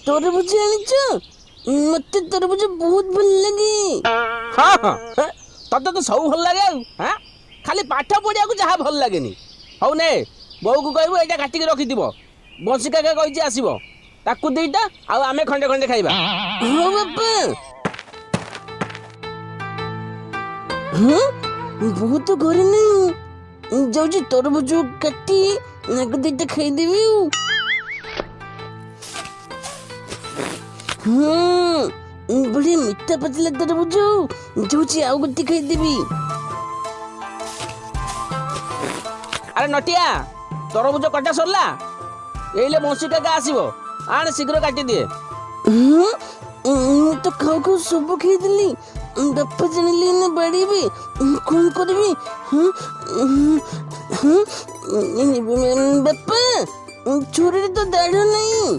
तरबुज आनिच मते तरबुज बहुत भल लगे। हाँ हाँ तते तो सब भल लगे हाँ खाली पाठ पढ़िया जहाँ भल लगे हौ ने बो को कहबू एटा काटिक रखिथिब बंसी काका कहिछि आसीबो ताकू देईटा आ आमे खंडे खंडे खाइबा। हाँ बापा हाँ बहुत घरे नहीं जाऊँ तरबुज काटी नाक दीटा खाईदेवी। हाँ बढ़िया मीठा पतला तरबुज जाऊँ आउ गोटे खाईदेवी। अरे नटिया तरबुज कटा सरला एइले बंसी काका आसीबो आने शीघ्र काटी दिए। मैं तो खाऊ खाऊ सब खाईदेली बापा जानिले ना बाड़ीबे कौन करबी। बापा छोरे तो दाढ़ नहीं।